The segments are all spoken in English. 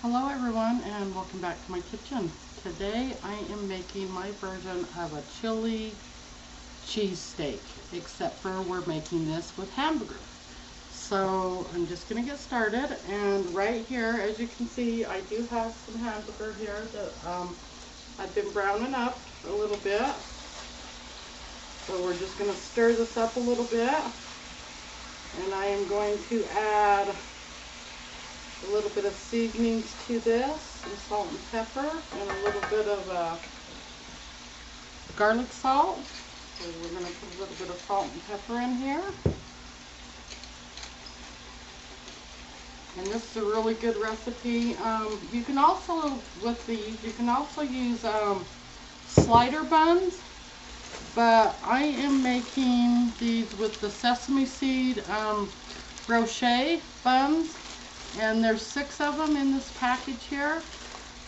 Hello everyone and welcome back to my kitchen. Today I am making my version of a chili cheesesteak, except for we're making this with hamburger. So I'm just going to get started, and right here, as you can see, I do have some hamburger here that I've been browning up a little bit. So we're just going to stir this up a little bit, and I am going to add a little bit of seasonings to this, some salt and pepper, and a little bit of garlic salt. So we're going to put a little bit of salt and pepper in here. And this is a really good recipe. You can also, with these, you can also use slider buns, but I am making these with the sesame seed brioche buns. And there's 6 of them in this package here.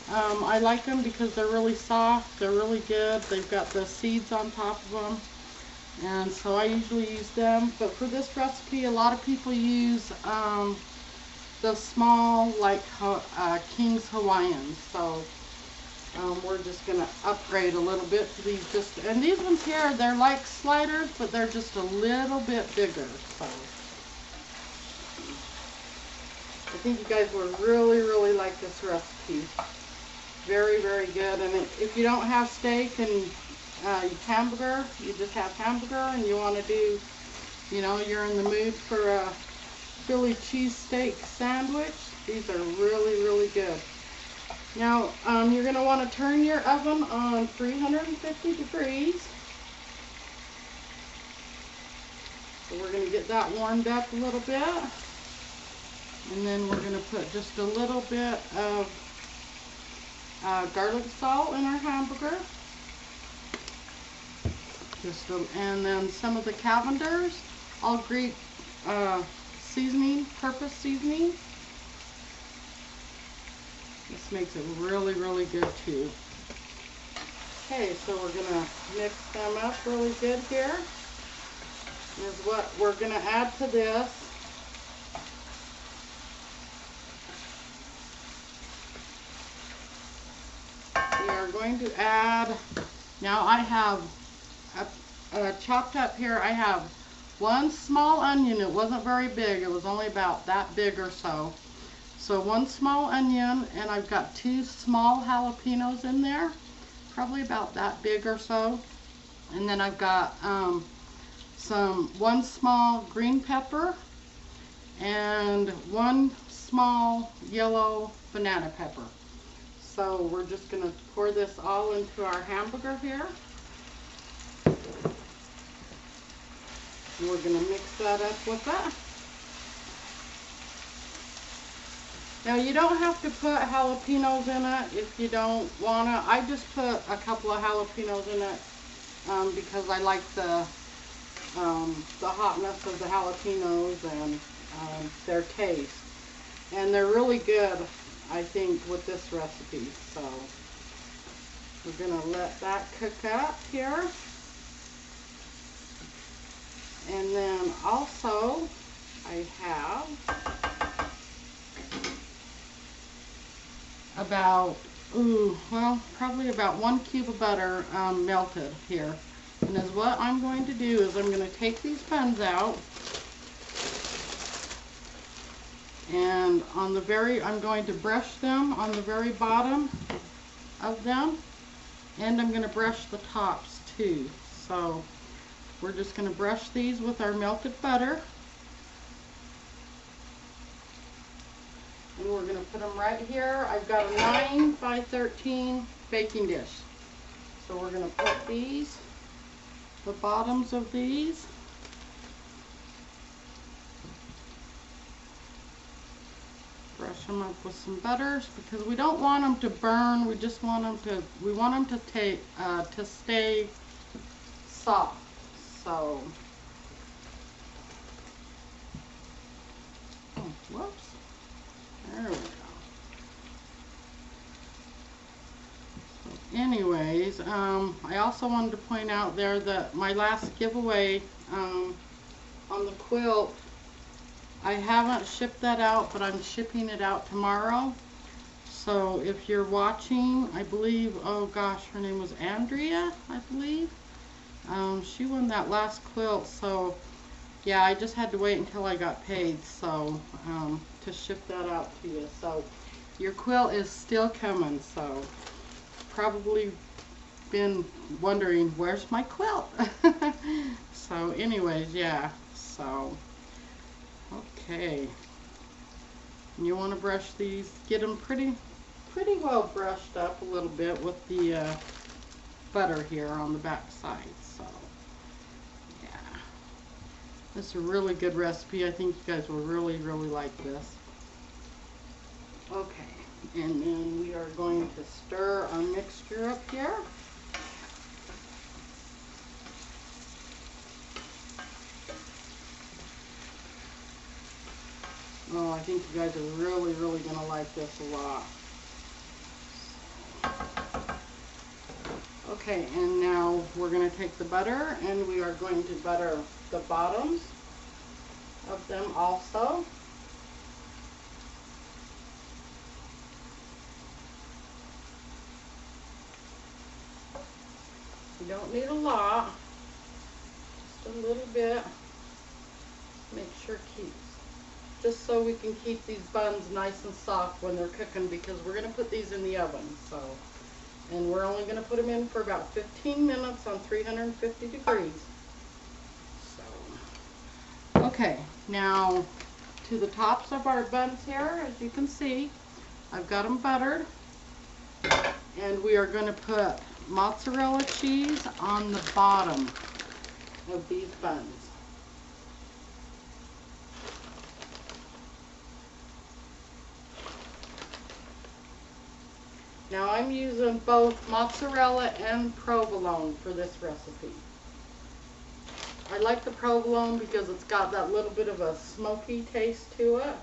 I like them because they're really soft, they're really good. They've got the seeds on top of them, and so I usually use them. But for this recipe, a lot of people use the small, like King's Hawaiians. So we're just gonna upgrade a little bit to these. And these ones here, they're like sliders, but they're just a little bit bigger. So I think you guys will really like this recipe. Very good. And if you don't have steak and hamburger, you just have hamburger, and you want to do, you know, you're in the mood for a Philly cheesesteak sandwich, these are really good. Now you're going to want to turn your oven on 350 degrees. So we're going to get that warmed up a little bit. And then we're going to put just a little bit of garlic salt in our hamburger. And then some of the Cavender's all Greek seasoning, purpose seasoning. This makes it really good too. Okay, so we're going to mix them up really good here. Here's what we're going to add to this. Going to add, now I have chopped up here, I have 1 small onion. It wasn't very big, it was only about that big or so. So 1 small onion, and I've got 2 small jalapenos in there, probably about that big or so. And then I've got 1 small green pepper and 1 small yellow banana pepper. So we're just going to pour this all into our hamburger here. And we're going to mix that up with that. Now you don't have to put jalapenos in it if you don't want to. I just put a couple of jalapenos in it because I like the hotness of the jalapenos and their taste. And they're really good, I think, with this recipe. So we're going to let that cook up here. And then also I have about, probably about 1 cube of butter melted here. And as what I'm going to do is I'm going to take these buns out. And on the I'm going to brush them on the very bottom of them, and I'm going to brush the tops too. So we're just going to brush these with our melted butter, and we're going to put them right here. I've got a 9 by 13 baking dish, so we're going to put these, the bottoms of these, brush them up with some butters because we don't want them to burn. We just want them to stay soft. So, whoops, there we go. So anyways, I also wanted to point out there that my last giveaway on the quilt, I haven't shipped that out, but I'm shipping it out tomorrow. So if you're watching, I believe, oh gosh, her name was Andrea, I believe. She won that last quilt, so yeah, I just had to wait until I got paid, so to ship that out to you. So your quilt is still coming, so probably been wondering, where's my quilt? So anyways, yeah, so okay. You want to brush these, get them pretty well brushed up a little bit with the butter here on the back side. So yeah, this is a really good recipe. I think you guys will really like this. Okay, and then we are going to stir our mixture up here. Oh, I think you guys are really going to like this a lot. Okay, and now we're going to take the butter and we are going to butter the bottoms of them also. You don't need a lot, just a little bit. Make sure it keeps, just so we can keep these buns nice and soft when they're cooking, because we're going to put these in the oven. So, and we're only going to put them in for about 15 minutes on 350 degrees. So, okay, now to the tops of our buns here, as you can see, I've got them buttered, and we are going to put mozzarella cheese on the bottom of these buns. Now I'm using both mozzarella and provolone for this recipe. I like the provolone because it's got that little bit of a smoky taste to it.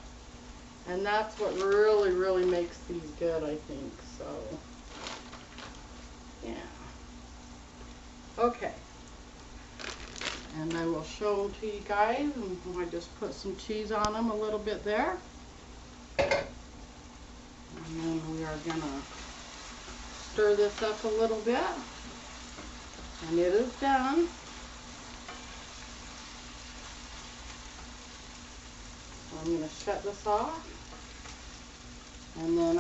And that's what really makes these good, I think. So, yeah. Okay. And I will show them to you guys. And I just put some cheese on them a little bit there. And then we are going to stir this up a little bit, and it is done. So I'm going to shut this off, and then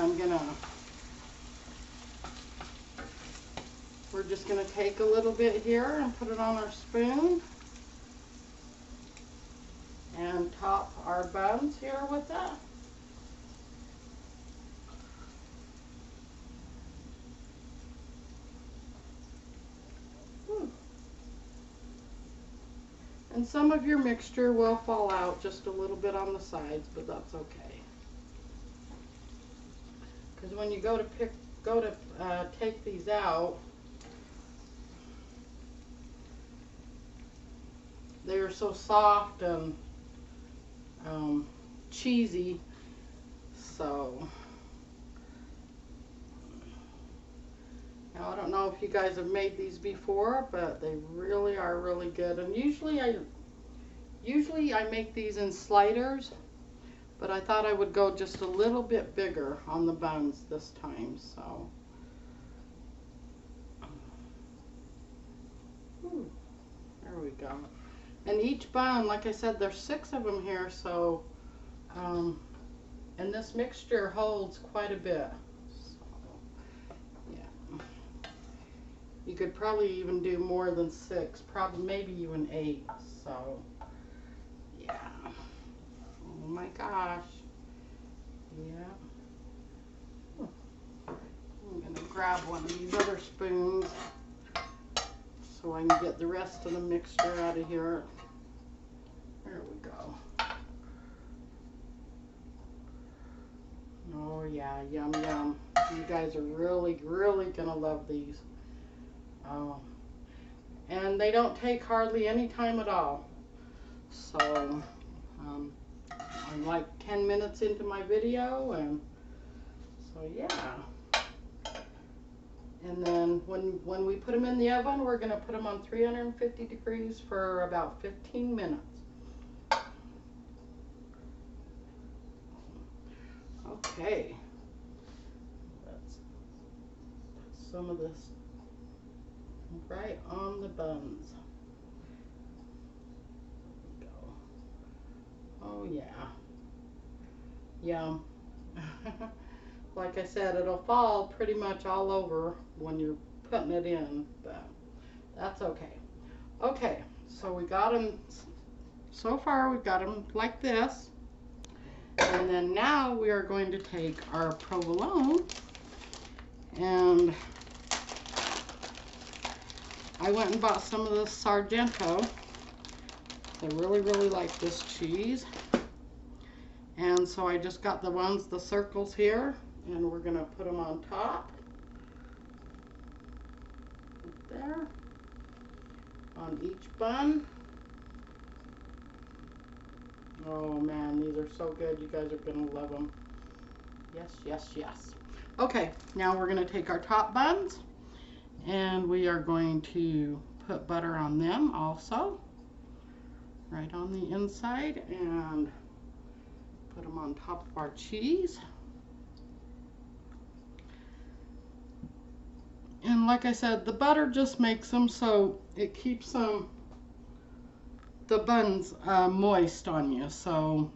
we're just going to take a little bit here and put it on our spoon and top our buns here with that. And some of your mixture will fall out just a little bit on the sides, but that's okay. Because when you go to take these out, they are so soft and cheesy. So now I don't know if you guys have made these before, but they really are really good. And usually I make these in sliders, but I thought I would go just a little bit bigger on the buns this time. So there we go. And each bun, like I said, there's 6 of them here, so and this mixture holds quite a bit. You could probably even do more than 6, probably maybe even 8. So, yeah. Oh my gosh. Yeah. I'm going to grab one of these other spoons so I can get the rest of the mixture out of here. There we go. Oh yeah, yum yum. You guys are really going to love these. And they don't take hardly any time at all. So I'm like 10 minutes into my video, and so yeah. And then when we put them in the oven, we're going to put them on 350 degrees for about 15 minutes. Okay. some of this right on the buns. There we go. Oh yeah. Yum. Like I said, it'll fall pretty much all over when you're putting it in, but that's okay. Okay, so we got them, so far we've got them like this. And then now we are going to take our provolone, and I went and bought some of the Sargento. I really, really like this cheese. And so I just got the ones, the circles here, and we're gonna put them on top. There. On each bun. Oh man, these are so good. You guys are gonna love them. Yes, yes, yes. Okay, now we're gonna take our top buns and we are going to put butter on them also. Right on the inside, and put them on top of our cheese. And like I said, the butter just makes them so it keeps them, the buns moist on you, so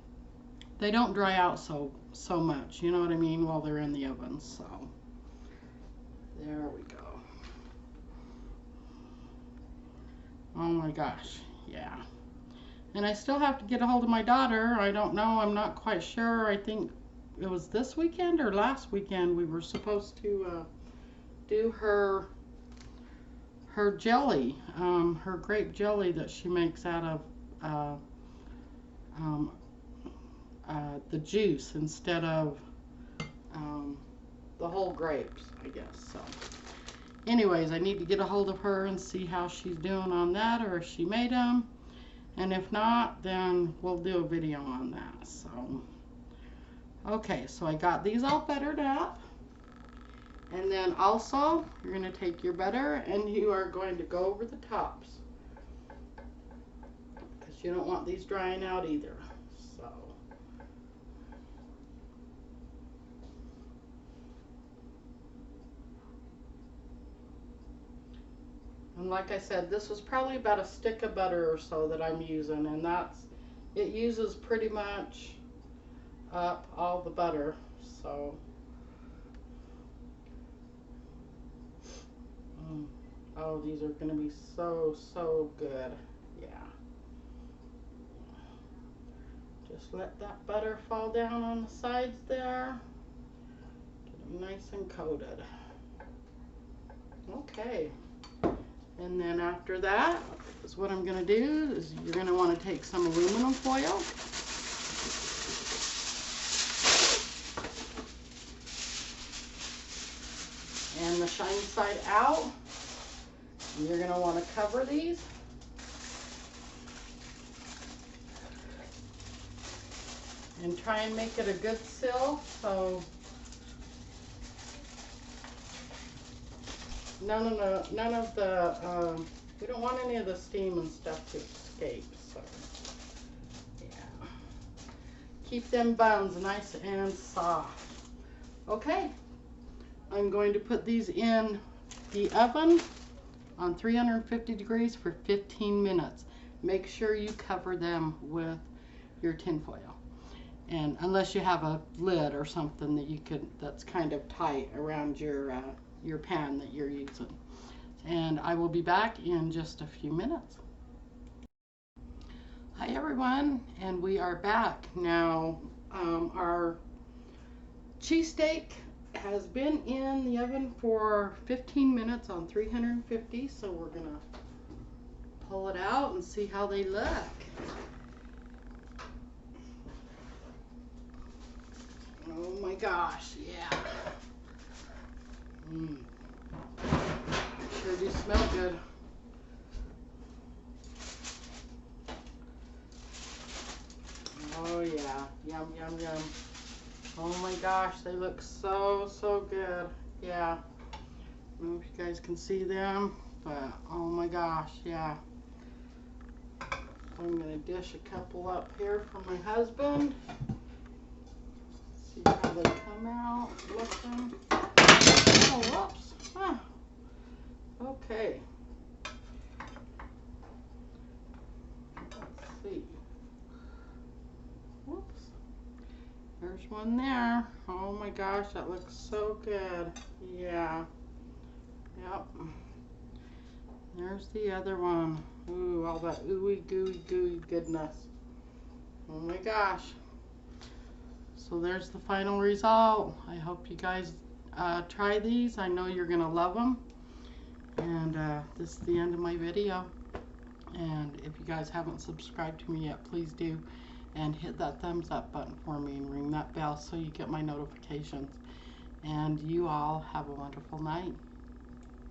they don't dry out so much, you know what I mean, while they're in the oven. So there we go. Oh my gosh, yeah. And I still have to get a hold of my daughter. I don't know, I'm not quite sure. I think it was this weekend or last weekend we were supposed to do her jelly, her grape jelly that she makes out of the juice instead of the whole grapes, I guess. So anyways, I need to get a hold of her and see how she's doing on that, or if she made them. And if not, then we'll do a video on that. So, okay, so I got these all buttered up. And then also, you're going to take your butter and you are going to go over the tops. Because you don't want these drying out either. So, and like I said, this was probably about a stick of butter or so that I'm using, and it uses pretty much up all the butter. So, oh, these are going to be so good. Yeah. Just let that butter fall down on the sides there. Get them nice and coated. Okay. And then after that is what I'm going to do is you're going to want to take some aluminum foil. And the shiny side out. And you're going to want to cover these. And try and make it a good seal, so none of the, we don't want any of the steam and stuff to escape, so yeah. Keep them buns nice and soft. Okay, I'm going to put these in the oven on 350 degrees for 15 minutes. Make sure you cover them with your tin foil. And unless you have a lid or something that you could, that's kind of tight around your pan that you're using. And I will be back in just a few minutes. Hi everyone, and we are back. Now our cheesesteak has been in the oven for 15 minutes on 350, so we're gonna pull it out and see how they look. Oh my gosh, yeah. Sure do smell good. Oh yeah, yum, yum, yum. Oh my gosh, they look so good. Yeah. I don't know if you guys can see them, but oh my gosh, yeah. I'm gonna dish a couple up here for my husband. See how they come out looking. Oh, whoops. Ah, There's one there. Oh my gosh, that looks so good. Yeah. Yep. There's the other one. Ooh, all that ooey gooey goodness. Oh my gosh. So there's the final result. I hope you guys try these. I know you're gonna love them. And this is the end of my video. And if you guys haven't subscribed to me yet, please do. And hit that thumbs up button for me and ring that bell so you get my notifications. And you all have a wonderful night.